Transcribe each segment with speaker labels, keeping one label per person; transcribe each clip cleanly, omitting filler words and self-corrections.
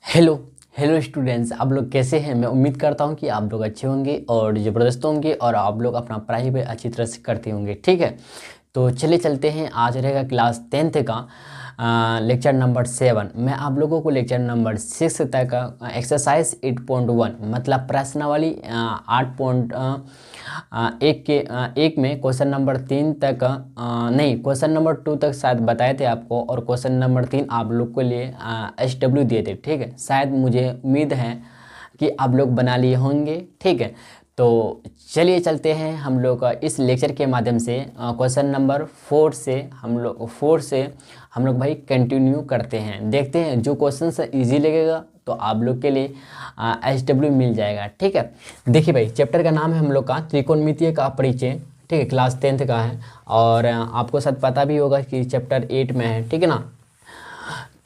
Speaker 1: Hello hello students, आप लोग कैसे हैं। मैं उम्मीद करता हूं कि आप लोग अच्छे होंगे और ज़बरदस्त होंगे और आप लोग अपना पढ़ाई भी अच्छी तरह से करते होंगे। ठीक है, तो चलिए चलते हैं। आज रहेगा क्लास 10th का लेक्चर नंबर 7। मैं आप लोगों को लेक्चर नंबर 6 तक एक्सरसाइज 8.1 मतलब प्रश्नावली 8.1 के एक में क्वेश्चन नंबर 3 तक नहीं, क्वेश्चन नंबर 2 तक शायद बताए थे आपको, और क्वेश्चन नंबर 3 आप लोग के लिए SW दिए थे। ठीक है, शायद मुझे उम्मीद है कि आप लोग बना लिए होंगे। ठीक है, तो चलिए चलते हैं हम लोग इस लेक्चर के माध्यम से क्वेश्चन नंबर 4 से हम लोग भाई कंटिन्यू करते हैं। देखते हैं जो क्वेश्चन से इजी लगेगा तो आप लोग के लिए SW मिल जाएगा। ठीक है, देखिए भाई, चैप्टर का नाम है हम लोग का त्रिकोणमितीय का परिचय। ठीक है, क्लास 10th का है और आपको शायद पता भी होगा कि चैप्टर 8 में है। ठीक है ना,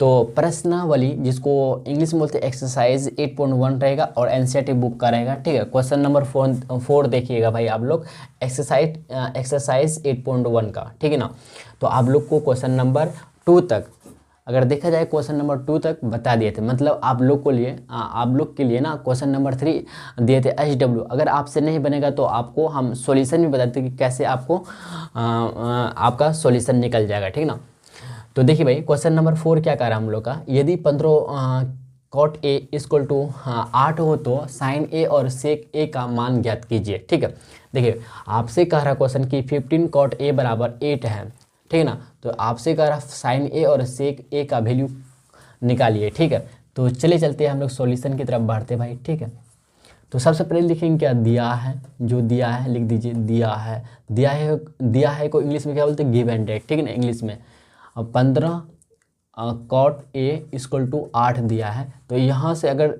Speaker 1: तो प्रश्नावली जिसको इंग्लिश में बोलते हैं एक्सरसाइज 8.1 रहेगा और NCERT बुक का रहेगा। ठीक है, क्वेश्चन नंबर 4 देखिएगा भाई आप लोग, एक्सरसाइज 8.1 का। ठीक है ना, तो आप लोग को क्वेश्चन नंबर 2 तक, अगर देखा जाए क्वेश्चन नंबर 2 तक बता दिए थे। मतलब आप लोग के लिए ना क्वेश्चन नंबर 3 दिए थे SW। अगर आपसे नहीं बनेगा तो आपको हम सॉल्यूशन भी बताते कि कैसे आपको आपका सॉल्यूशन निकल जाएगा। ठीक ना, तो देखिए भाई, क्वेश्चन नंबर 4 क्या कह रहा है हम लोग का। यदि 15 कॉट ए इक्वल टू 8 हो तो साइन ए और सेक ए का मान ज्ञात कीजिए। ठीक है, देखिए आपसे कह रहा क्वेश्चन कि 15 कॉट ए बराबर 8 है। ठीक है ना, तो आपसे कह रहा साइन ए और सेक ए का वैल्यू निकालिए। ठीक है, तो चलिए चलते हैं हम लोग सॉल्यूशन की तरफ बढ़ते भाई। ठीक है, तो सबसे पहले लिखेंगे क्या दिया है, जो दिया है लिख दीजिए। दिया है को इंग्लिश में क्या बोलते हैं, गिव एंड टेक। ठीक है ना, इंग्लिश में 15 कॉट ए इक्वल टू 8 दिया है। तो यहाँ से अगर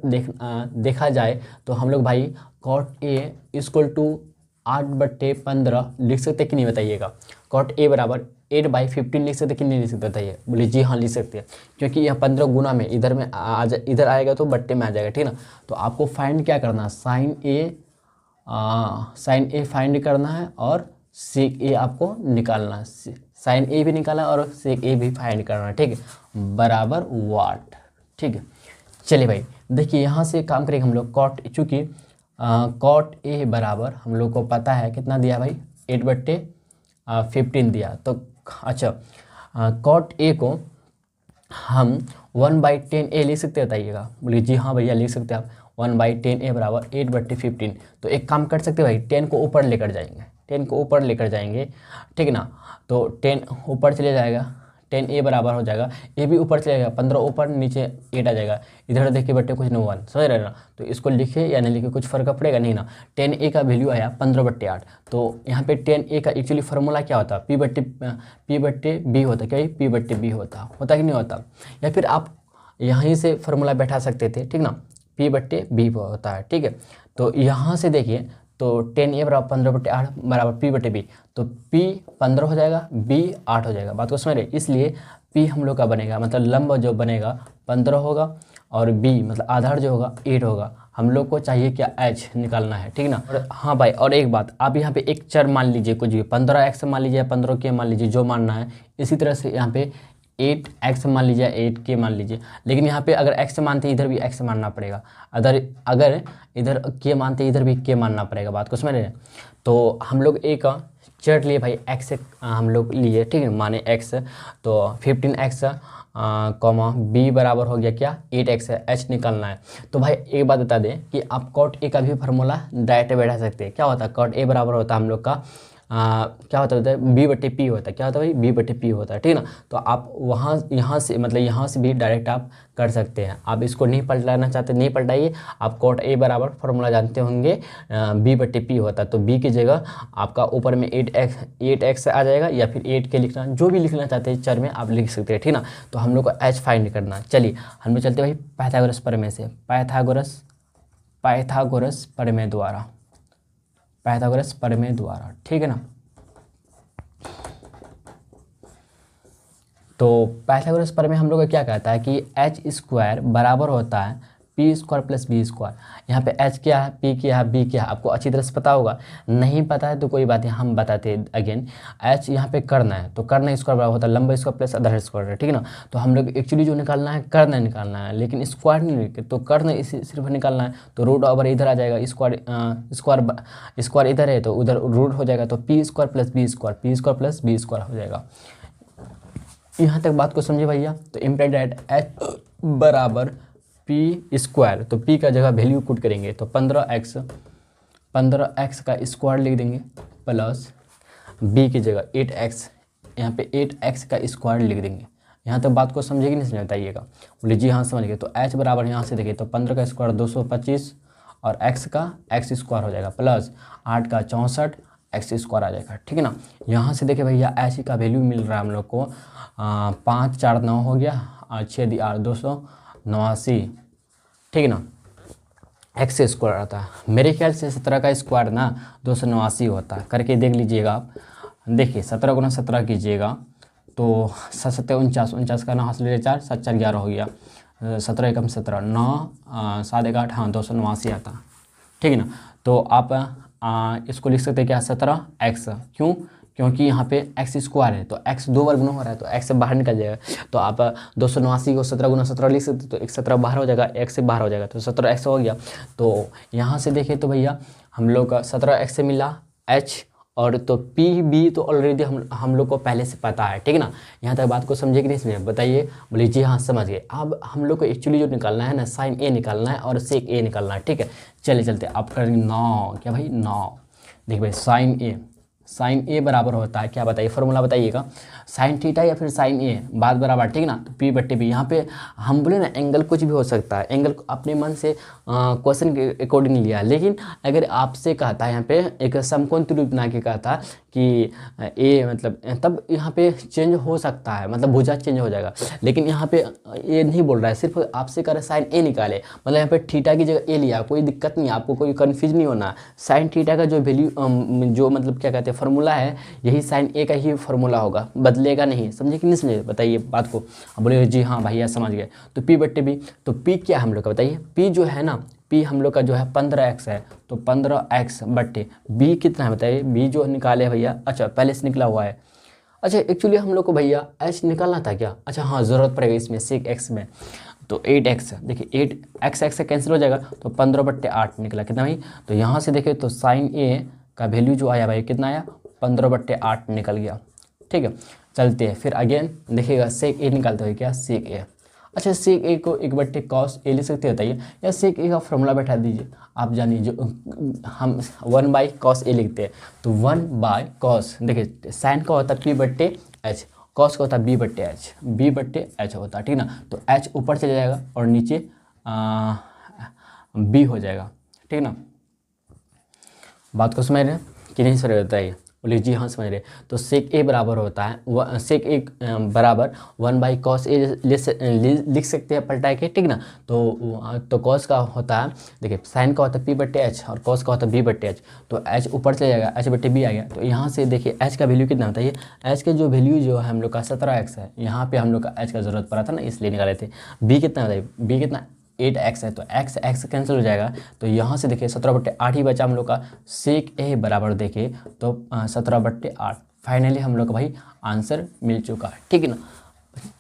Speaker 1: देखा जाए तो हम लोग भाई कॉट ए इक्वल टू 8/15 लिख सकते कि नहीं बताइएगा। कॉट ए बराबर 8/15 लिख सकते कि नहीं लिख सकते बताइए। बोले जी हाँ लिख सकते हैं, क्योंकि यह 15 गुना में इधर आएगा तो बट्टे में आ जाएगा। ठीक ना, तो आपको फाइंड क्या करना है, साइन ए फाइंड करना है और सेक ए आपको निकालना है। साइन ए भी निकाला और सेक ए भी फाइंड करना है। ठीक है, बराबर वाट। ठीक है, चलिए भाई देखिए यहाँ से काम करेंगे हम लोग। चूँकि कॉट ए बराबर हम लोग को पता है कितना दिया भाई, 8/15 दिया। तो अच्छा, कॉट ए को हम 1/10 ए लिख सकते बताइएगा। बोलिए जी हाँ भैया लिख सकते हैं आप। 1/10 ए बराबर 8/15। तो एक काम कर सकते भाई, 10 को ऊपर लेकर जाएंगे। ठीक है ना, तो 10 ऊपर चले जाएगा, 10 ए बराबर हो जाएगा। ए भी ऊपर चले जाएगा, 15 ऊपर नीचे 8 आ जाएगा। इधर देखिए बट्टे कुछ नहीं 1, समझ रहे ना। तो इसको लिखे या नहीं लिखे कुछ फर्क पड़ेगा नहीं ना। 10 ए का वैल्यू आया 15/8। तो यहाँ पे 10 ए का एक्चुअली फार्मूला क्या होता है, P/B होता है। क्या P/B होता कि नहीं होता। या फिर आप यहीं से फार्मूला बैठा सकते थे। ठीक ना, P/B होता है। ठीक है, तो यहाँ से देखिए, तो 10 ए बराबर 15/8 बराबर P/B। तो P 15 हो जाएगा, B 8 हो जाएगा। बात को समझ रहे, इसलिए P हम लोग का बनेगा, मतलब लंब जो बनेगा 15 होगा और B मतलब आधार जो होगा 8 होगा। हम लोग को चाहिए क्या, H निकालना है। ठीक ना, और हाँ भाई, और एक बात, आप यहाँ पे एक चर मान लीजिए, कुछ भी 15x मान लीजिए, 15k मान लीजिए, जो मानना है। इसी तरह से यहाँ पे 8x मान लीजिए, 8k मान लीजिए। लेकिन यहाँ पे अगर x मानते इधर भी x मानना पड़ेगा, अगर इधर k मानते इधर भी k मानना पड़ेगा। बात को समझ रहे हैं। तो हम लोग एक चर लिए भाई, x हम लोग लिए। ठीक है, माने x, तो 15x B बराबर हो गया क्या, 8x है। h निकालना है। तो भाई एक बात बता दें कि आप कॉट ए का भी फार्मूला डायरेक्ट बैठा सकते हैं। क्या होता है, कॉट ए बराबर होता है हम लोग का क्या होता है, B/P होता है। क्या होता है भाई, B/P होता है। ठीक है ना, तो आप यहाँ से भी डायरेक्ट आप कर सकते हैं। आप इसको नहीं पलटाना चाहते नहीं पलटाइए। आप कॉट ए बराबर फार्मूला जानते होंगे, B/P होता है। तो B की जगह आपका ऊपर में 8x आ जाएगा, या फिर 8k लिखना, जो भी लिखना चाहते हैं चर में आप लिख सकते हैं। ठीक ना, तो हम लोग को H फाइंड करना। चलिए हम लोग चलते भाई पाइथागोरस प्रमेय से, पाइथागोरस प्रमेय द्वारा। ठीक है ना, तो पाइथागोरस प्रमेय हम लोग का क्या कहता है कि h² बराबर होता है p square plus b square. यहाँ पे एच क्या है, पी क्या है, बी क्या है, आपको अच्छी तरह से पता होगा। नहीं पता है तो कोई बात नहीं, हम बताते हैं अगेन। एच यहाँ पे कर्ण है, तो कर्ण स्क्वायर बराबर होता है लंबा स्क्वायर प्लस अधर स्क्वायर, ठीक है ना। तो हम लोग एक्चुअली जो निकालना है कर्ण निकालना है, लेकिन स्क्वायर नहीं, तो कर्ण सिर्फ निकालना है। तो रूट ओवर इधर आ जाएगा, स्क्वायर इधर है तो उधर रूट हो जाएगा, तो p square plus b square, p square plus b square हो जाएगा। यहाँ तक बात को समझे भैया। तो इम्प्लाइड दैट एच बराबर पी स्क्वायर, तो पी का जगह वैल्यू पुट करेंगे तो 15x का स्क्वायर लिख देंगे प्लस बी की जगह 8x, यहाँ पे 8x का स्क्वायर लिख देंगे। यहाँ तक बात को समझेगी नहीं, समझ बताइएगा। बोले जी हाँ समझ गए। तो h बराबर यहाँ से देखिए तो 15 का स्क्वायर 225 और x का x स्क्वायर हो जाएगा प्लस 8 का 64 x स्क्वायर आ जाएगा, ठीक है ना। यहाँ से देखिए भैया h का वैल्यू मिल रहा है हम लोग को 5 4 9 हो गया, 6 दी 8 289, ठीक है ना। एक्स स्क्वायर आता है मेरे ख्याल से 17 का स्क्वायर ना 289 होता है, करके देख लीजिएगा आप। देखिए 17 गुना 17 कीजिएगा तो 7 49 का 9 हासिल 4 7 4 11 हो गया, 17 एकम 17 9 7 1 8 हाँ 289 आता है, ठीक है ना। तो आप इसको लिख सकते हैं क्या 17x, क्योंकि यहाँ पे x स्क्वायर है तो x 2 बार गुना हो रहा है तो x से बाहर निकल जाएगा। तो आप 289 को 17 गुना 17 लिख सकते तो 17 बाहर हो जाएगा, x से बाहर हो जाएगा तो 17x हो गया। तो यहाँ से देखें तो भैया हम लोग का 17x से मिला h, और तो पी बी तो ऑलरेडी हम लोग को पहले से पता है, ठीक है ना। यहाँ तक बात को समझे कि नहीं समझे बताइए। बोले जी हाँ समझ गए। अब हम लोग को एक्चुअली जो निकालना है ना साइन ए निकालना है और सेक ए निकालना है, ठीक है। चलिए चलते आप करेंगे 9 क्या भाई 9। देखिए भाई साइन ए बराबर होता है क्या बताइए, फॉर्मूला बताइएगा। साइन थीटा या फिर साइन ए बात बराबर, ठीक है ना। तो पी बट्टे बी, यहाँ पे हम बोले ना एंगल कुछ भी हो सकता है, एंगल अपने मन से क्वेश्चन के अकॉर्डिंग लिया। लेकिन अगर आपसे कहता है यहाँ पे एक समकोण त्रिभुज बना के कहता कि ए मतलब तब यहाँ पे चेंज हो सकता है, मतलब भुजा चेंज हो जाएगा। लेकिन यहाँ पे ये नहीं बोल रहा है, सिर्फ आपसे कह रहा है साइन ए निकाले, मतलब यहाँ पे थीटा की जगह ए लिया, कोई दिक्कत नहीं, आपको कोई कन्फ्यूज नहीं होना। साइन थीटा का जो वैल्यू जो मतलब क्या कहते हैं फार्मूला है, यही साइन ए का ही फार्मूला होगा, बदलेगा नहीं। समझे कि नहीं समझे बताइए बात को। बोले जी हाँ भैया समझ गए। तो पी बट्टे बी, तो पी क्या हम लोग का बताइए। पी जो है ना, पी हम लोग का जो है 15x है, तो 15x बट्टे बी कितना है बताइए। बी जो निकाले भैया, अच्छा पहले से निकला हुआ है। अच्छा एक्चुअली हम लोग को भैया एच निकालना था क्या, अच्छा हाँ ज़रूरत पड़ेगा इसमें सेक एक्स में। तो 8x देखिए 8x से कैंसिल हो जाएगा, तो 15/8 निकला कितना भाई। तो यहाँ से देखिए तो साइन ए का वैल्यू जो आया भाई कितना आया 15/8 निकल गया, ठीक है। चलते हैं फिर अगेन देखिएगा सेक ए निकालते हुए क्या सेक ए। अच्छा सेक ए को 1/2 कॉस ए ले सकते हैं बताइए, या सेक ए का फॉर्मूला बैठा दीजिए आप जानिए। जो हम 1/cos ए लिखते हैं तो 1/cos, देखिए साइन का होता है p/h, कॉस का होता है b/h, b/h होता है, ठीक ना। तो h ऊपर चले जाएगा और नीचे b हो जाएगा, ठीक ना। बात को समझ रहे हैं कि नहीं समझ रहे बताइए। बोलिए जी हाँ समझ रहे। तो सेक ए बराबर होता है सेक ए बराबर 1/cos ए लिख सकते हैं पलटा के, ठीक ना। तो cos का होता है देखिए साइन का होता है p/h और cos का होता है b/h, तो h ऊपर चले जाएगा, h/b आ गया। तो यहाँ से देखिए h का वैल्यू कितना होता है, h का जो वैल्यु जो है हम लोग का 17x है। यहाँ पे हम लोग का h का ज़रूरत पड़ा था ना इसलिए निकाले थे। b कितना होता है, b कितना 8x है, तो x कैंसिल हो जाएगा। तो यहाँ से देखिए 17/8 ही बचा हम लोग का। सेक ए बराबर देखिए तो 17/8 फाइनली हम लोग का भाई आंसर मिल चुका है, ठीक है ना।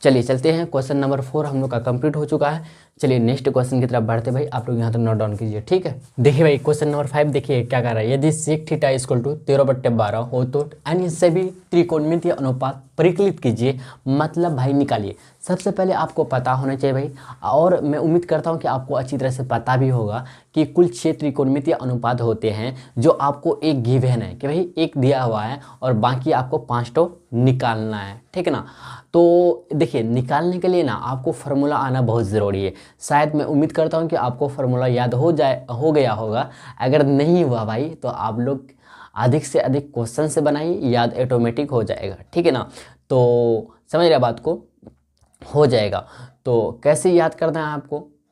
Speaker 1: चलिए चलते हैं, क्वेश्चन नंबर 4 हम लोग का कंप्लीट हो चुका है। चलिए नेक्स्ट क्वेश्चन की तरफ बढ़ते भाई, आप लोग यहाँ तक नोट डाउन कीजिए, ठीक है। देखिए भाई क्वेश्चन नंबर 5 देखिए क्या कर रहा है। यदि सेक थीटा इक्वल टू 13/12 हो तो अन्य सभी त्रिकोणमितीय अनुपात परिकलित कीजिए, मतलब भाई निकालिए। सबसे पहले आपको पता होना चाहिए भाई, और मैं उम्मीद करता हूँ कि आपको अच्छी तरह से पता भी होगा कि कुल 6 त्रिकोणमितीय अनुपात होते हैं, जो आपको एक गिवन है कि भाई एक दिया हुआ है और बाकी आपको 5 निकालना है, ठीक है ना। तो देखिए निकालने के लिए ना आपको फार्मूला आना बहुत ज़रूरी है। शायद मैं उम्मीद करता हूँ कि आपको फार्मूला याद हो गया होगा। अगर नहीं हुआ भाई तो आप लोग अधिक से अधिक क्वेश्चन से बनाइए, याद ऑटोमेटिक हो जाएगा, ठीक है ना। तो समझ रहे बात को, हो जाएगा। तो कैसे याद करना है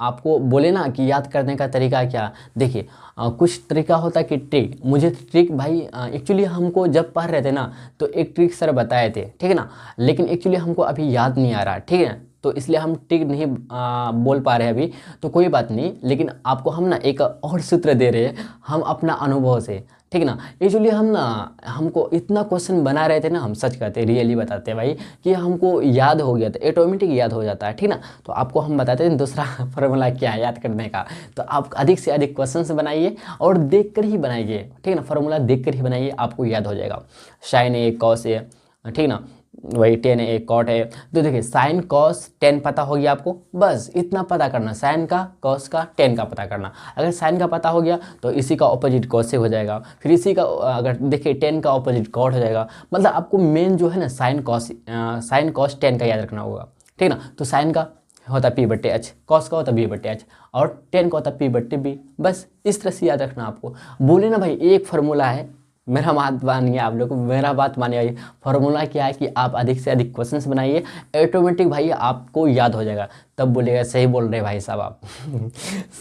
Speaker 1: आपको बोले ना कि याद करने का तरीका क्या। देखिए कुछ तरीका होता है कि ट्रिक, मुझे ट्रिक भाई एक्चुअली हमको जब पढ़ रहे थे ना तो एक ट्रिक सर बताए थे, ठीक है ना। लेकिन एक्चुअली हमको अभी याद नहीं आ रहा, ठीक है। तो इसलिए हम ट्रिक नहीं बोल पा रहे हैं अभी, तो कोई बात नहीं। लेकिन आपको हम ना एक और सूत्र दे रहे हैं हम अपना अनुभव से, ठीक ना। एक्चुअली हम ना हमको इतना क्वेश्चन बना रहे थे ना, हम सच कहते रियली बताते हैं भाई कि हमको याद हो गया था, ऑटोमेटिक याद हो जाता है, ठीक ना। तो आपको हम बताते हैं दूसरा फार्मूला क्या है याद करने का। तो आप अधिक से अधिक क्वेश्चन बनाइए और देख कर ही बनाइए, ठीक ना। फार्मूला देख कर ही बनाइए, आपको याद हो जाएगा। साइन ए कॉस ए, ठीक ना, वही टेन ए कॉट है। तो देखिए साइन कॉस टेन पता हो गया आपको, बस इतना पता करना, साइन का कॉस का टेन का पता करना। अगर साइन का पता हो गया तो इसी का ऑपोजिट कॉस से हो जाएगा, फिर इसी का अगर देखिए टेन का ऑपोजिट कॉट हो जाएगा। मतलब आपको मेन जो है ना साइन कॉस टेन का याद रखना होगा, ठीक ना। तो साइन का होता पी बट्टे एच, कॉस का होता बी बट्टे एच, और टेन का होता पी बट्टे बी। बस इस तरह से याद रखना आपको। बोले ना भाई एक फार्मूला है, मेरा बात मानिए आप लोग, मेरा बात मानिए। फार्मूला क्या है कि आप अधिक से अधिक क्वेश्चंस बनाइए, ऑटोमेटिक भाई आपको याद हो जाएगा। तब बोलेगा सही बोल रहे भाई साहब आप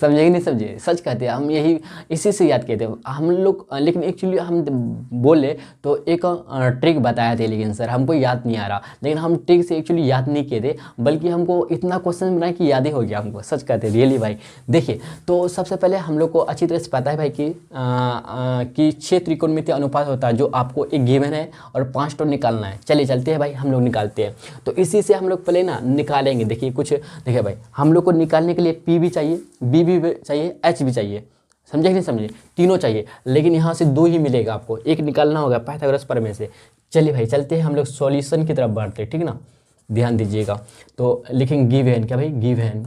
Speaker 1: समझे कि नहीं समझे, सच कहते हैं हम, यही इसी से याद कहते हैं हम लोग। लेकिन एक्चुअली हम बोले तो एक ट्रिक बताया थे, लेकिन सर हमको याद नहीं आ रहा। लेकिन हम ट्रिक से एक्चुअली याद नहीं किए थे, बल्कि हमको इतना क्वेश्चन बनाया कि याद ही हो गया हमको, सच कहते हैं रियली भाई। देखिए तो सबसे पहले हम लोग को अच्छी तरह से पता है भाई कि 6 त्रिकोणमितीय अनुपात होता है, जो आपको एक गिवन है और 5 तो निकालना है। चलिए चलते हैं भाई, हम लोग निकालते हैं। तो इसी से हम लोग पहले ना निकालेंगे। देखिए कुछ देखिए भाई, हम लोग को निकालने के लिए P भी चाहिए, B भी चाहिए, H भी चाहिए, समझे कि नहीं समझे, तीनों चाहिए। लेकिन यहाँ से 2 ही मिलेगा आपको, एक निकालना होगा पाइथागोरस प्रमेय से। चलिए भाई चलते हैं हम लोग सॉल्यूशन की तरफ बढ़ते हैं, ठीक ना, ध्यान दीजिएगा। तो लिखेंगे गिवन, क्या भाई गिवन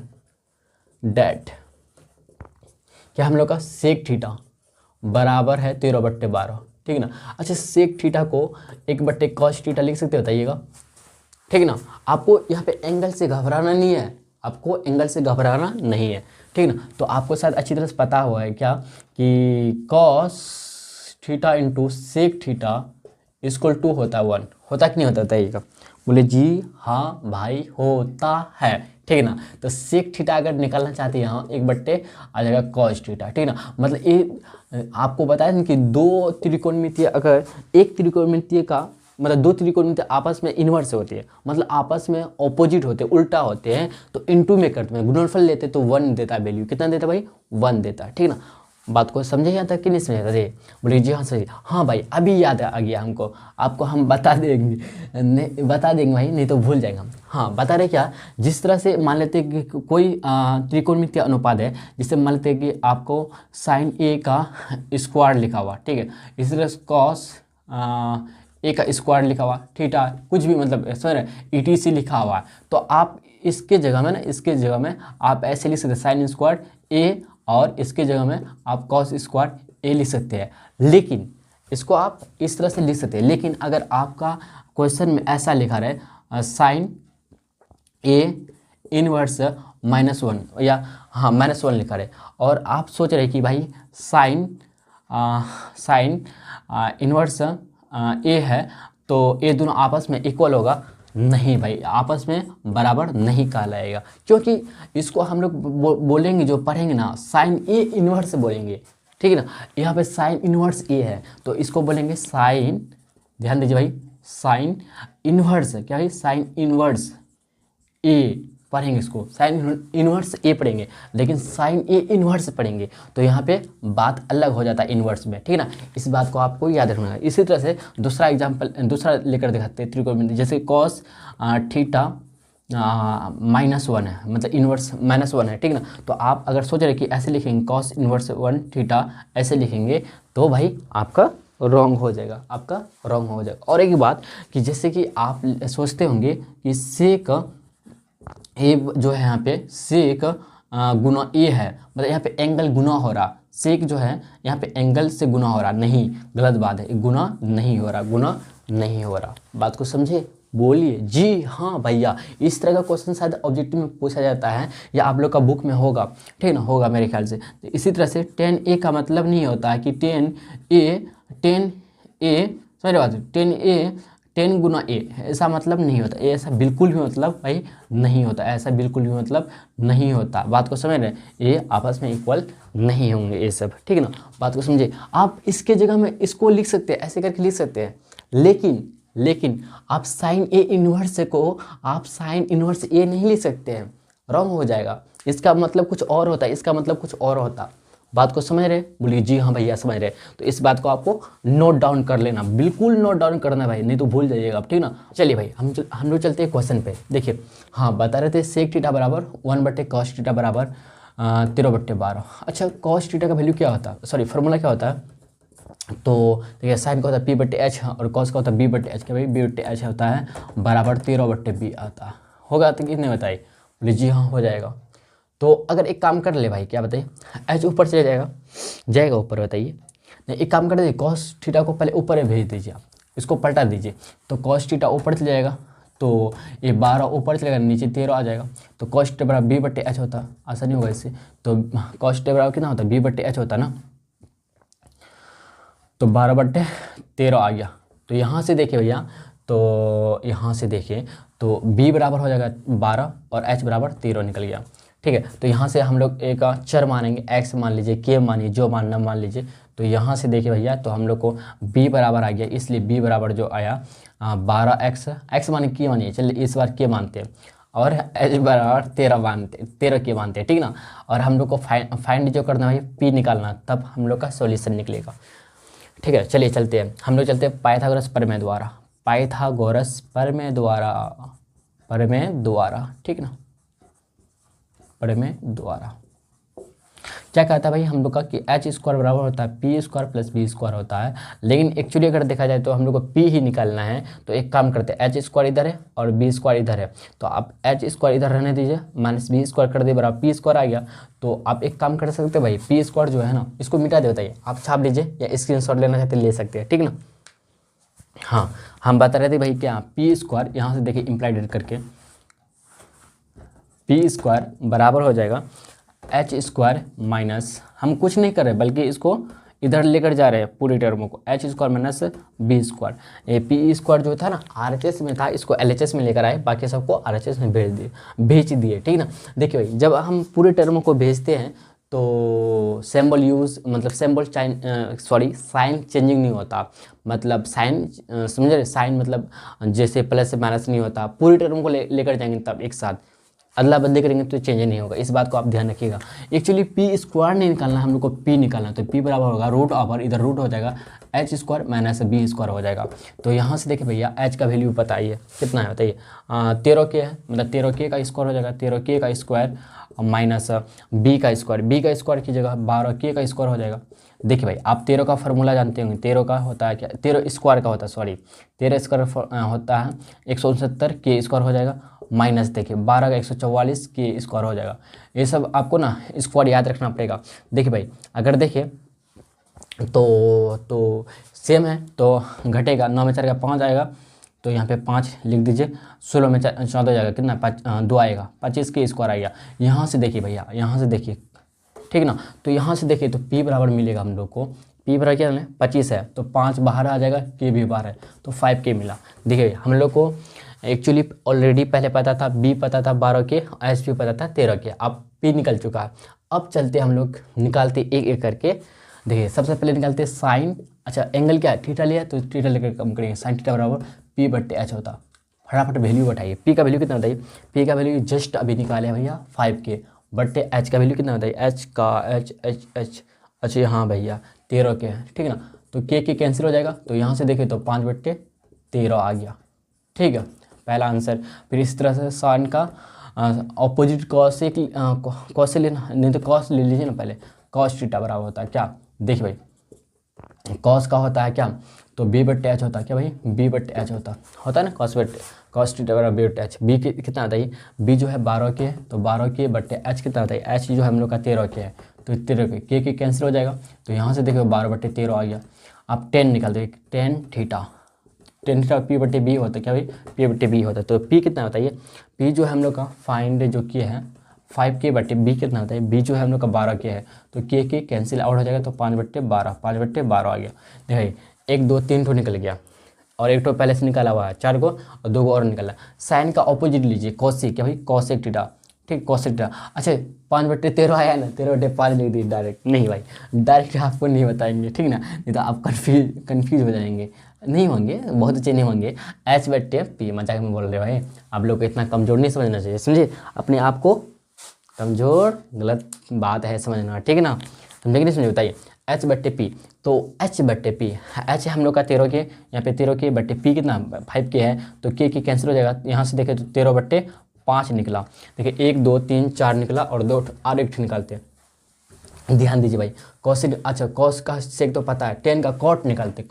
Speaker 1: डेट क्या हम लोग का सेक थीटा बराबर है 13/12, ठीक ना। अच्छा सेक थीटा को 1/cos थीटा लिख सकते हो, बताइएगा, ठीक ना। आपको यहाँ पे एंगल से घबराना नहीं है, आपको एंगल से घबराना नहीं है, ठीक ना। तो आपको शायद अच्छी तरह से पता हुआ है क्या कि cos theta into sec theta equal to होता है 1, होता कि नहीं होता, बताइएगा। बोले जी हाँ भाई होता है, ठीक ना। तो सेक थीटा अगर निकालना चाहते हैं यहाँ 1/, आ जाएगा cos थीटा, ठीक ना। मतलब ये आपको बताया ना कि 2 त्रिकोणमितीय, अगर एक त्रिकोणमितीय का मतलब 2 त्रिकोणमितीय आपस में इन्वर्स होती है, मतलब आपस में ऑपोजिट होते हैं, उल्टा होते हैं, तो इनटू में करते हैं, गुणनफल लेते तो 1 देता है वैल्यू, कितना देता भाई 1 देता है, ठीक ना। बात को समझे यहाँ तक कि नहीं समझे थे, बोलिए जी हाँ सही, हाँ भाई अभी याद आ गया हमको, आपको हम बता देंगे, बता देंगे भाई, नहीं तो भूल जाएंगे हम। हाँ बता रहे क्या, जिस तरह से मान लेते हैं कि कोई त्रिकोणमितीय अनुपात है, जिससे मान लेते हैं कि आपको साइन ए का स्क्वायर लिखा हुआ, ठीक है, इसी तरह कॉस ए का स्क्वायर लिखा हुआ, थीटा कुछ भी मतलब सर ETC लिखा हुआ है, तो आप इसके जगह में ना, इसके जगह में आप ऐसे लिख सकते हैं साइन स्क्वायर ए, और इसके जगह में आप कॉस स्क्वायर ए लिख सकते हैं। लेकिन इसको आप इस तरह से लिख सकते हैं, लेकिन अगर आपका क्वेश्चन में ऐसा लिखा रहे साइन ए इनवर्स -1 या हाँ -1 लिखा रहे, और आप सोच रहे कि भाई साइन इनवर्स ए है, तो ये दोनों आपस में इक्वल होगा, नहीं भाई आपस में बराबर नहीं कहलाएगा, क्योंकि इसको हम लोग बोलेंगे, जो पढ़ेंगे ना साइन ए इनवर्स बोलेंगे, ठीक है ना। यहाँ पे साइन इनवर्स ए है, तो इसको बोलेंगे साइन, ध्यान दीजिए भाई, साइन इनवर्स, क्या भाई साइन इनवर्स ए पढ़ेंगे, इसको साइन इनवर्स ए पढ़ेंगे, लेकिन साइन ए इनवर्स पढ़ेंगे, तो यहाँ पे बात अलग हो जाता है इनवर्स में, ठीक है ना। इस बात को आपको याद रखना है। इसी तरह से दूसरा एग्जांपल, दूसरा लेकर दिखाते हैं त्रिकोणमितीय, जैसे कॉस थीटा -1 है, मतलब इनवर्स -1 है, ठीक है ना। तो आप अगर सोच रहे कि ऐसे लिखेंगे कॉस इनवर्स 1 थीटा ऐसे लिखेंगे, तो भाई आपका रॉन्ग हो जाएगा, आपका रॉन्ग हो जाएगा। और एक बात कि जैसे कि आप सोचते होंगे कि सेक ए जो है यहाँ पे सेक गुना ए है, मतलब यहाँ पे एंगल गुना हो रहा, सेक जो है यहाँ पे एंगल से गुना हो रहा, नहीं, गलत बात है, गुना नहीं हो रहा, गुना नहीं हो रहा। बात को समझे, बोलिए जी हाँ भैया। इस तरह का क्वेश्चन शायद ऑब्जेक्टिव में पूछा जाता है, या आप लोग का बुक में होगा, ठीक है ना, होगा मेरे ख्याल से। तो इसी तरह से 10A का मतलब नहीं होता है कि 10A समझ बात, 10A 10 गुना ए, ऐसा मतलब नहीं होता, ऐसा बिल्कुल भी मतलब भाई नहीं होता, ऐसा बिल्कुल भी मतलब नहीं होता। बात को समझ रहे हैं, ये आपस में इक्वल नहीं होंगे ये सब, ठीक है ना। बात को समझे, आप इसके जगह में इसको लिख सकते हैं, ऐसे करके लिख सकते हैं, लेकिन लेकिन आप साइन ए इन्वर्स को आप साइन इन्वर्स ए नहीं लिख सकते हैं, रॉन्ग हो जाएगा। इसका मतलब कुछ और होता है, इसका मतलब कुछ और होता। बात को समझ रहे? बोलिए जी हाँ भैया समझ रहे। तो इस बात को आपको नोट डाउन कर लेना, बिल्कुल नोट डाउन करना भाई, नहीं तो भूल जाइएगा आप, ठीक ना। चलिए भाई हम लोग चलते हैं क्वेश्चन पे। देखिए हाँ बता रहे थे सेक थीटा बराबर 1/cos थीटा बराबर 13/12। अच्छा cos थीटा का वैल्यू क्या होता है, सॉरी फार्मूला क्या होता है? तो देखिए साइन का होता है P/H और cos का होता है B/H। क्या भाई B/H होता है बराबर 13/B आता है। होगा तो कितने बताइए? बोले जी हाँ हो जाएगा। तो अगर एक काम कर ले भाई, क्या बताइए, एच ऊपर चले जाएगा ऊपर, बताइए। नहीं एक काम कर दीजिए, कॉस थीटा को पहले ऊपर भेज दीजिए, आप इसको पलटा दीजिए, तो कॉस थीटा ऊपर चले जाएगा, तो ये 12 ऊपर चलेगा, नीचे 13 आ जाएगा। तो कॉस थीटा बराबर B/H होता है, आसानी होगा इससे। तो कॉस थीटा बराबर कितना होता है? B/H होता है ना, तो 12/13 आ गया। तो यहाँ से देखिए भैया, तो यहाँ से देखिए तो B बराबर हो जाएगा 12 और H बराबर 13 निकल गया, ठीक है। तो यहाँ से हम लोग एक चर मानेंगे, x मान लीजिए, k मानिए, जो मानना मान लीजिए। तो यहाँ से देखिए भैया, तो हम लोग को b बराबर आ गया, इसलिए b बराबर जो आया 12x, x माने k मानिए, चलिए इस बार k मानते हैं, और h बराबर 13 k मानते हैं, ठीक ना। और हम लोग को फाइंड जो करना है p निकालना, तब हम लोग का सॉल्यूशन निकलेगा, ठीक है। चलिए चलते हैं, हम लोग चलते हैं पाइथागोरस प्रमेय द्वारा, पाइथागोरस प्रमेय द्वारा, ठीक ना, प्रमेय द्वारा। क्या कहता है भाई हम लोग का कि h² बराबर होता है p² + b² होता है। लेकिन एक्चुअली अगर देखा जाए तो हम लोग को p ही निकालना है। तो एक काम करते हैं, h² इधर है और b² इधर है, तो आप h² इधर रहने दीजिए, -b² कर दिए बराबर p² आ गया। तो आप एक काम कर सकते हैं भाई, p² जो है ना, इसको मिटा दे, बताइए आप छाप लीजिए या स्क्रीनशॉट लेना चाहते ले सकते हैं, ठीक ना। हाँ हम बता रहे थे भाई क्या, p² यहाँ से देखिए इम्प्लाइड करके, p² बराबर हो जाएगा h² माइनस, हम कुछ नहीं कर रहे बल्कि इसको इधर लेकर जा रहे हैं पूरी टर्मों को, h² माइनस b²। ये p² जो था ना RHS में था, इसको LHS में लेकर आए, बाकी सबको RHS में भेज दिए, ठीक ना। देखिए भाई जब हम पूरे टर्मों को भेजते हैं तो सिंबल यूज़, मतलब सिंबल साइन चेंजिंग नहीं होता, मतलब साइन समझ रहे, साइन मतलब जैसे प्लस से माइनस नहीं होता, पूरी टर्म को लेकर जाएंगे तब एक साथ, अदला बदली करेंगे तो चेंज नहीं होगा, इस बात को आप ध्यान रखिएगा। एक्चुअली p² नहीं निकालना, हम लोग को p निकालना, तो p बराबर होगा रूट ओवर, इधर रूट हो जाएगा h² माइनस b² हो जाएगा। तो यहाँ से देखिए भैया h का वैल्यू बताइए कितना है, बताइए 13k है, मतलब 13k का स्क्वायर हो जाएगा, 13k का स्क्वायर माइनस b का स्क्वायर की जगह 12k का स्क्वायर हो जाएगा। देखिए भाई आप 13 का फार्मूला जानते होंगे, 13 का होता है क्या, 13 स्क्वायर का होता है, सॉरी 13 स्क्वायर होता है 169 के स्क्वायर हो जाएगा, माइनस देखिए 12 का 144 के स्क्वायर हो जाएगा। ये सब आपको ना स्क्वायर याद रखना पड़ेगा। देखिए भाई अगर देखिए तो सेम है तो घटेगा, 9 में 4 का 5 आएगा, तो यहाँ पे 5 लिख दीजिए, 16 में 14 जाएगा, कितना 2 आएगा, 25 के स्क्वायर आएगा। यहाँ से देखिए भैया, यहाँ से देखिए, ठीक ना। तो यहाँ से देखिए तो p बराबर मिलेगा हम लोग को, p बराबर क्या है 25 है, तो 5 बाहर आ जाएगा, k भी बाहर है, तो 5k मिला। देखिए हम लोग को एक्चुअली ऑलरेडी पहले पता था, b पता था 12k, h भी पता था 13k, अब p निकल चुका है। अब चलते हम लोग निकालते एक एक करके। देखिए सबसे पहले निकालते साइन, अच्छा एंगल क्या है, थीटा लिया तो थीटा लेकर कम करेंगे, साइन थीटा बराबर p/h होता। फटाफट वैल्यू बताइए, p का वैल्यू कितना बताइए, p का वैल्यू जस्ट अभी निकाले भैया 5k, बट्टे h का वैल्यू कितना बताइए, h का h अच्छा हाँ भैया 13k है, ठीक है ना। तो k कैंसिल हो जाएगा, तो यहाँ से देखें तो 5/13 आ गया, ठीक है, पहला आंसर। फिर इस तरह से साइन का ऑपोजिट कॉस से लेना, नहीं तो कॉस ले लीजिए ना पहले, कॉस थीटा बराबर होता है क्या, देखिए भाई कॉस का होता है क्या, तो b/h होता है क्या भाई, b/h होता है ना, कॉस थीटा बराबर b/h। b कितना आता है, b जो है 12k है, तो 12k/h कितना आता है, h जो है हम लोग का 13k है, तो 13k k कैंसिल हो जाएगा। तो यहाँ से देखो 12/13 आ गया। आप 10 निकाल दो, 10 थीटा p/b होता है क्या भाई, p/b होता है। तो p कितना होता है, ये p जो है हम लोग का फाइंड जो किया है 5k/b कितना होता है, b जो है हम लोग का 12k है, तो k कैंसिल आउट हो जाएगा, तो 5/12 आ गया। देखिए 1 2 3 ठो निकल गया, और एक ठो पहले से निकाला हुआ है 4 को, और 2 को और निकाला। साइन का ऑपोजिट लीजिए, कॉसेक, क्या भाई कॉसेक थीटा, ठीक कॉसेक थीटा। अच्छा 5/13 आया ना, 13/5 लिख दी डायरेक्ट, नहीं भाई डायरेक्ट आपको नहीं बताएंगे, ठीक ना, नहीं तो आप कन्फ्यूज हो जाएंगे। नहीं होंगे, बहुत अच्छे नहीं होंगे। एच बट्टे पी, मजाक में बोल रहे भाई, आप लोग को इतना कमज़ोर नहीं समझना चाहिए, समझे, अपने आप को कमज़ोर, गलत बात है समझना, ठीक है ना, समझे कि नहीं समझे बताइए। एच बट्टे पी, तो एच बट्टे पी, एच हम लोग का 13 के, यहाँ पे 13 के बट्टे पी कितना 5 के है, तो के कैंसिल हो जाएगा, यहाँ से देखें तो 13/5 निकला, देखिए 1 2 3 4 निकला और 2 और 1 निकालते हैं। ध्यान दीजिए भाई, कॉसेक, अच्छा कॉस का सेक तो पता है, 10 का कॉट निकालते,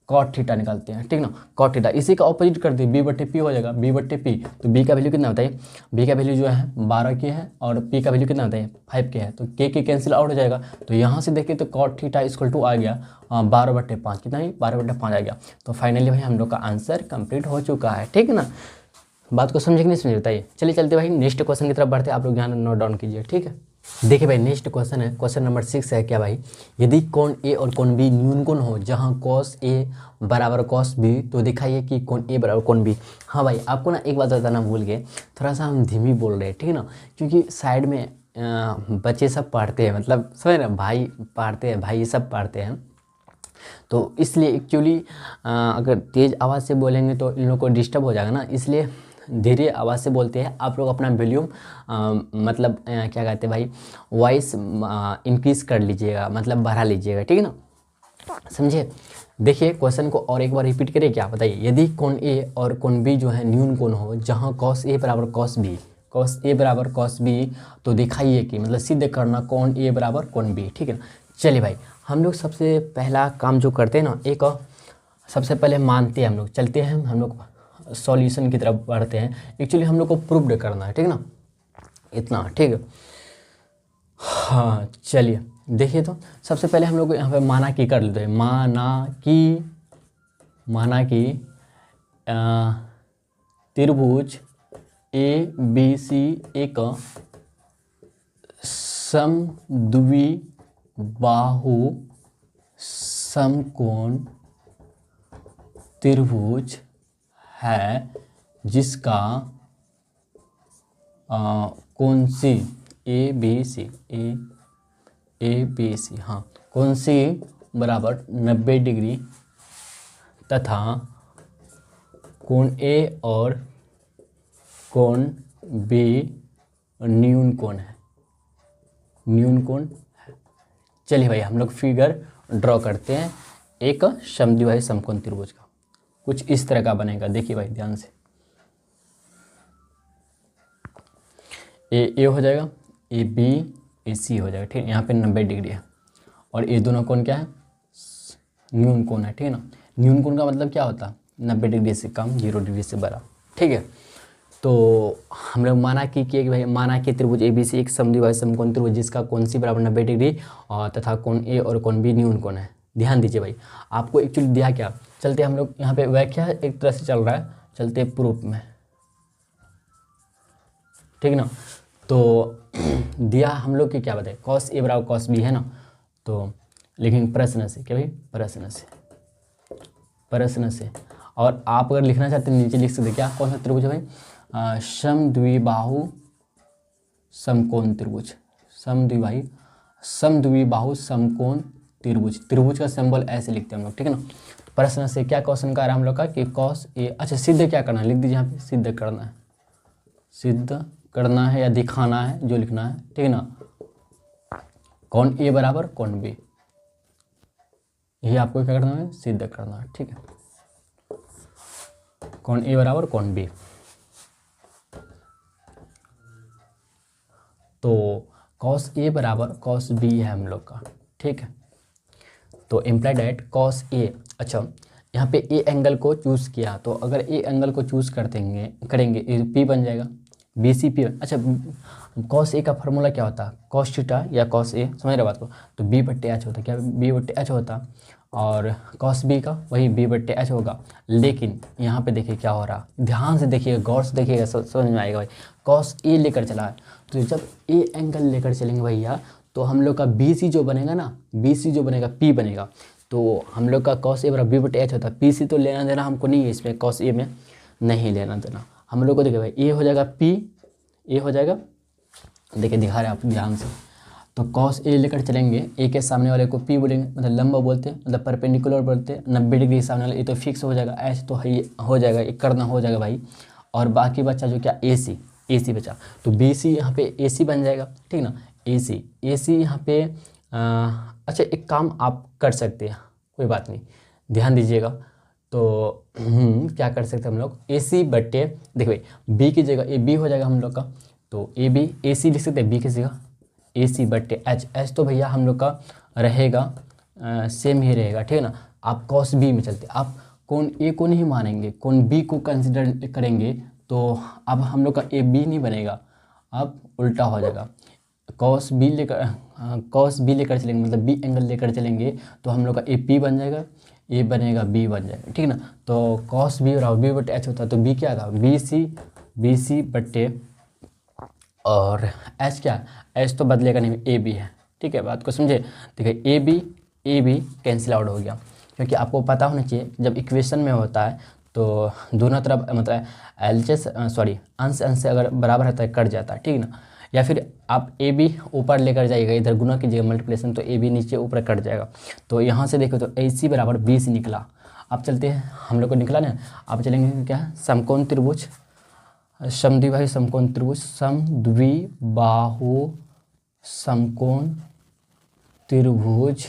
Speaker 1: कॉट थीटा निकालते हैं, ठीक ना, कॉट थीटा, इसी का ऑपोजिट कर दिए, बी बट्टे पी हो जाएगा, बी बट्टे पी, तो बी का वैल्यू कितना बताइए, बी का वैल्यू जो है 12 के है और पी का वैल्यू कितना बताइए 5 के है, तो के कैंसिल आउट हो जाएगा, तो यहाँ से देखिए तो कॉट थीटा इक्वल टू आ गया 12/5, कितना ही 12/5 आ गया। तो फाइनली भाई हम लोग का आंसर कंप्लीट हो चुका है, ठीक है ना, बात को समझे कि नहीं समझे बताइए। चलिए चलते भाई नेक्स्ट क्वेश्चन की तरफ बढ़ते, आप लोग यहाँ नोट डाउन कीजिए, ठीक है। देखिए भाई नेक्स्ट क्वेश्चन है, क्वेश्चन नंबर 6 है क्या भाई, यदि कोण ए और कोण बी न्यून कोण हो जहां cos ए बराबर cos बी, तो दिखाइए कि कोण ए बराबर कोण बी। हाँ भाई आपको ना एक बात बताना भूल गए, थोड़ा सा हम धीमी बोल रहे हैं, ठीक है ना, क्योंकि साइड में बच्चे सब पढ़ते हैं, मतलब समझ रहे भाई पढ़ते हैं, भाई सब पढ़ते हैं, तो इसलिए एक्चुअली अगर तेज़ आवाज़ से बोलेंगे तो इन लोग को डिस्टर्ब हो जाएगा ना, इसलिए धीरे आवाज़ से बोलते हैं। आप लोग अपना वॉल्यूम मतलब क्या कहते हैं भाई, वॉइस इंक्रीज़ कर लीजिएगा, मतलब बढ़ा लीजिएगा, ठीक है ना, समझे। देखिए क्वेश्चन को और एक बार रिपीट करें क्या बताइए, यदि कोण ए और कोण बी जो है न्यून कोण हो जहाँ cos ए बराबर cos बी, तो दिखाइए कि मतलब सिद्ध करना कोण ए बराबर कोण बी, ठीक है ना। चलिए भाई हम लोग सबसे पहला काम जो करते हैं ना, एक सबसे पहले मानते हैं हम लोग, चलते हैं हम लोग सॉल्यूशन की तरफ बढ़ते हैं, एक्चुअली हम लोग को प्रूव्ड करना है, ठीक है ना, इतना ठीक है। हाँ चलिए देखिए, तो सबसे पहले हम लोग यहाँ पे माना कि कर लेते हैं, माना कि त्रिभुज ए बी सी एक समद्विबाहु समकोण त्रिभुज है जिसका कौन सी ए बी सी, हाँ कौन सी बराबर 90 डिग्री तथा कोण ए और कोण बी न्यून कोण है, चलिए भाई हम लोग फिगर ड्रॉ करते हैं, एक समद्विबाहु समकोण त्रिभुज का कुछ इस तरह का बनेगा। देखिए भाई ध्यान से, ए हो जाएगा, ए बी ए सी हो जाएगा, ठीक है, यहाँ पे 90 डिग्री है और ये दोनों कोण क्या है, न्यून कोण है, ठीक है ना। न्यून कोण का मतलब क्या होता है, 90 डिग्री से कम, 0 डिग्री से बड़ा, ठीक है। तो हम लोग माना कि भाई माना कि त्रिभुज ए बी सी एक समद्विबाहु समकोण त्रिभुज जिसका कोण सी बराबर 90 डिग्री और तथा कोण ए और कोण बी न्यून कोण है। ध्यान दीजिए भाई, आपको एक्चुअली दिया क्या, चलते हम लोग यहाँ पे व्याख्या एक तरह से चल रहा है, चलते प्रूफ में, ठीक ना। तो दिया हम लोग की क्या बताए, cos ए बराबर cos बी है ना, तो लेकिन प्रश्न से क्या भाई, प्रश्न से और आप अगर लिखना चाहते हैं नीचे लिख सकते, क्या कौन सा त्रिभुज है भाई, समद्विबाहु समकोण त्रिभुज, समद्विबाहु समकोण त्रिभुज का सिंबल ऐसे लिखते हैं हम लोग, ठीक है ना। तो प्रश्न से क्या क्वेश्चन का रहा हम लोग का कि cos ए, अच्छा सिद्ध क्या करना है, लिख दीजिए यहाँ पे, सिद्ध करना है या दिखाना है, जो लिखना है, ठीक है ना, कोण ए बराबर कोण बी, यही आपको क्या करना है, सिद्ध करना है, ठीक है, कोण ए बराबर कोण बी। तो cos ए बराबर cos बी है हम लोग का, ठीक है। तो इम्प्लाई डेट cos ए, अच्छा यहाँ पे ए एंगल को चूज़ किया, तो अगर ए एंगल को चूज़ करेंगे पी बन जाएगा, बी सी पी। अच्छा cos ए का फार्मूला क्या होता है, cos थीटा या cos ए, समझ रहे बात को, तो बी बट्टे एच होता है, क्या बी बट्टे एच होता, और cos बी का वही बी बट्टे एच होगा। लेकिन यहाँ पे देखिए क्या हो रहा, ध्यान से देखिएगा, गौर से देखिएगा, समझ में आएगा भाई। cos ए लेकर चला है, तो जब ए एंगल लेकर चलेंगे भैया, तो हम लोग का बी सी जो बनेगा ना, बी सी जो बनेगा पी बनेगा, तो हम लोग का cos ए बराबर बी बट्टे एच होता है, पी सी तो लेना देना हमको नहीं है इसमें, cos ए में नहीं लेना देना हम लोग को। देखिए भाई ए हो जाएगा पी, ए हो जाएगा, देखिए दिखा रहे आप ध्यान से, तो कॉस ए लेकर चलेंगे, ए के सामने वाले को पी बोलेंगे, मतलब लंबा बोलते हैं, मतलब परपेंडिकुलर बोलते हैं, 90 डिग्री सामने वाले, ये तो फिक्स हो जाएगा, ऐसे तो है हो जाएगा, ये करना हो जाएगा भाई। और बाकी बचा जो क्या ए सी बचा, तो बी सी यहाँ पे ए सी बन जाएगा, ठीक ना। ए सी यहाँ पे अच्छा एक काम आप कर सकते हैं, कोई बात नहीं, ध्यान दीजिएगा। तो क्या कर सकते हैं हम लोग, ए सी बट्टे देखो भाई बी की जगह ए बी हो जाएगा हम लोग का, तो ए सी लिख सकते हैं, बी की जगह ए सी बट्टे एच तो भैया हम लोग का रहेगा सेम ही रहेगा, ठीक है ना। आप कॉस बी में चलते, आप कौन ए को नहीं मानेंगे, कौन बी को कंसिडर करेंगे, तो अब हम लोग का ए बी नहीं बनेगा, अब उल्टा हो जाएगा। कॉस बी लेकर चलेंगे, मतलब बी एंगल लेकर चलेंगे, तो हम लोग का ए पी बन जाएगा, ए बनेगा बी बन जाएगा, ठीक है ना। तो कॉस बी और बी बट्टे एच होता है, तो बी क्या था, बी सी बट्टे और एच क्या, एच तो बदलेगा नहीं, ए बी है, ठीक है, बात को समझे। देखिए ए बी कैंसिल आउट हो गया, क्योंकि आपको पता होना चाहिए जब इक्वेशन में होता है तो दोनों तरफ मतलब अंश से अगर बराबर रहता है कट जाता है, ठीक है ना। या फिर आप ए बी ऊपर लेकर जाइएगा, इधर गुना कीजिएगा मल्टीप्लिकेशन, तो ए बी नीचे ऊपर कट जाएगा। तो यहाँ से देखो तो ए सी बराबर बी सी निकला। अब चलते हैं, हम लोग को निकला ना, आप चलेंगे क्या, समकोण त्रिभुज, समद्विबाहु समकोण त्रिभुज, समद्विबाहु समकोण त्रिभुज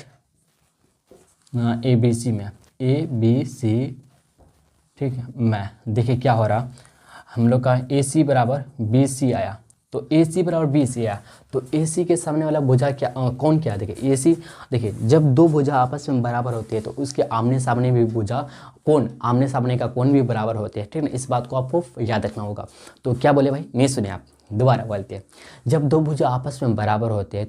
Speaker 1: ए बी सी में, ए बी सी, ठीक है। मैं देखिए क्या हो रहा, हम लोग का ए सी बराबर बी सी आया, तो ए सी बराबर बी सी आया, तो ए सी के सामने वाला भुजा क्या कौन क्या, देखिए ए सी, देखिए जब दो भुजा आपस में बराबर होती है तो उसके आमने सामने भी भुजा कोण, आमने सामने का कोण भी बराबर होते हैं, ठीक है ना। इस बात को आपको याद रखना होगा। तो क्या बोले भाई, नहीं सुने आप, दोबारा बोलते हैं, जब दो भुजा आपस में बराबर होते हैं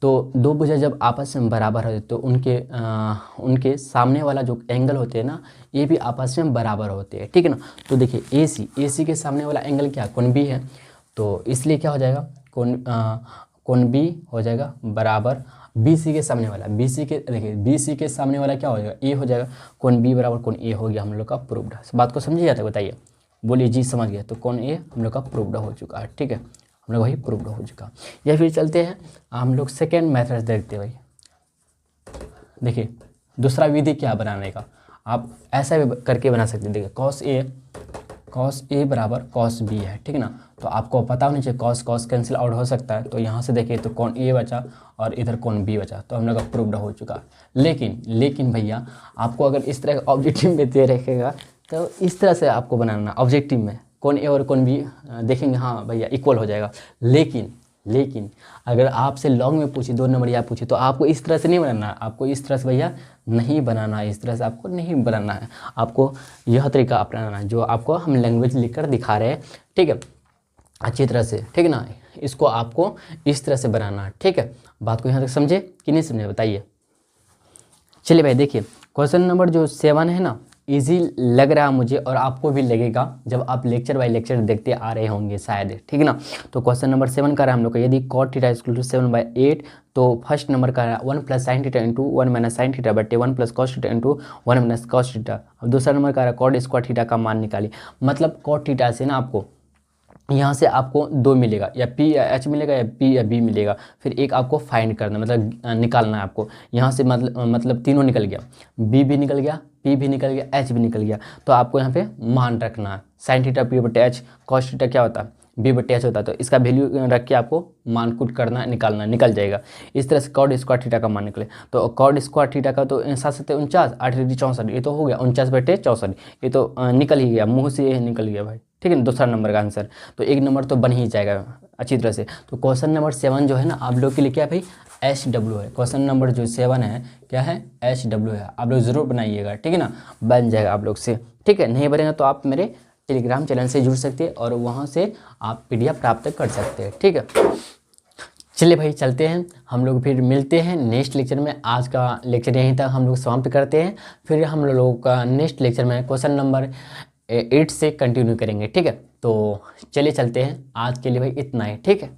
Speaker 1: तो दो भुजा जब आपस में बराबर होते तो उनके सामने वाला जो एंगल होते हैं ना, ये भी आपस में बराबर होते हैं, ठीक है ना। तो देखिए ए सी के सामने वाला एंगल क्या, कोण बी है, तो इसलिए क्या हो जाएगा, कोण बी हो जाएगा बराबर बी सी के सामने वाला, बी सी के सामने वाला क्या हो जाएगा, ए हो जाएगा, कोण बी बराबर कोण ए हो गया हम लोग का प्रूव्ड। बात को समझिए जाता है, बताइए, बोलिए जी समझ गया। तो कोण ए हम लोग का प्रूव्ड हो चुका है, ठीक है, हम लोग वही प्रूव्ड हो चुका। या फिर चलते हैं हम लोग सेकेंड मेथड देखते हैं भाई। देखिए दूसरा विधि क्या बनाने का, आप ऐसा भी करके बना सकते हैं। देखिए कॉस ए बराबर कॉस बी है, ठीक है ना। तो आपको पता होना चाहिए कॉस कैंसिल आउट हो सकता है, तो यहाँ से देखिए तो कोण ए बचा और इधर कोण बी बचा, तो हम लोग का प्रूव्ड हो चुका। लेकिन भैया आपको अगर इस तरह का ऑब्जेक्टिव में दे रखेगा तो इस तरह से आपको बनाना, ऑब्जेक्टिव में कोण ए और कोण बी देखेंगे, हाँ भैया इक्वल हो जाएगा। लेकिन अगर आपसे लॉन्ग में पूछे, 2 नंबर या पूछे, तो आपको इस तरह से नहीं बनाना है, आपको इस तरह से भैया नहीं बनाना है, इस तरह से आपको नहीं बनाना है, आपको यह तरीका अपनाना है जो आपको हम लैंग्वेज लिखकर दिखा रहे हैं, ठीक है, अच्छी तरह से, ठीक है ना। इसको आपको इस तरह से बनाना है, ठीक है। बात को यहाँ तक समझे कि नहीं समझे, बताइए। चलिए भाई देखिए क्वेश्चन नंबर जो 7 है ना, इजी लग रहा है मुझे और आपको भी लगेगा जब आप लेक्चर बाय लेक्चर देखते आ रहे होंगे शायद, ठीक है ना। तो क्वेश्चन नंबर 7 का रहा हम लोग का, यदि cot थीटा इक्वल टू 7/8, तो फर्स्ट नंबर का रहा 1 + sin theta into 1 - sin theta बटे 1 + cos theta into 1 - cos theta. अब दूसरा नंबर का रहा cot स्क्वायर थीटा का मान निकालिए। मतलब cot थीटा से ना आपको यहाँ से आपको 2 मिलेगा, या P या H मिलेगा, या P या B मिलेगा, फिर एक आपको फाइंड करना, मतलब निकालना है आपको। यहाँ से मतलब तीनों निकल गया, B भी निकल गया, P भी निकल गया, H भी निकल गया, तो आपको यहाँ पे मान रखना है। sin थीटा P बटे H, cos थीटा क्या होता है, B बटे H होता है, तो इसका वैल्यू रख के आपको मान कुट करना, निकालना, निकल जाएगा। इस तरह से cot स्क्वायर थीटा का मान निकले, तो cot स्क्वायर थीटा का तो 7×7 = 49, 8×3 = 64, ये तो हो गया 49/64, ये तो निकल ही गया, मुँह से ये निकल गया भाई, ठीक है ना, दूसरा नंबर का आंसर। तो एक नंबर तो बन ही जाएगा अच्छी तरह से। तो क्वेश्चन नंबर 7 जो है ना आप लोग के लिए क्या भाई, SW है। क्वेश्चन नंबर जो 7 है क्या है, SW है। आप लोग ज़रूर बनाइएगा, ठीक है ना, बन जाएगा आप लोग से, ठीक है। नहीं बनेगा तो आप मेरे टेलीग्राम चैनल से जुड़ सकते हैं और वहाँ से आप PDF प्राप्त कर सकते हैं, ठीक है। चलिए भाई चलते हैं, हम लोग फिर मिलते हैं नेक्स्ट लेक्चर में। आज का लेक्चर यहीं तक हम लोग समाप्त करते हैं, फिर हम लोगों का नेक्स्ट लेक्चर में क्वेश्चन नंबर 8 से कंटिन्यू करेंगे, ठीक है। तो चलिए चलते हैं, आज के लिए भाई इतना ही, ठीक है।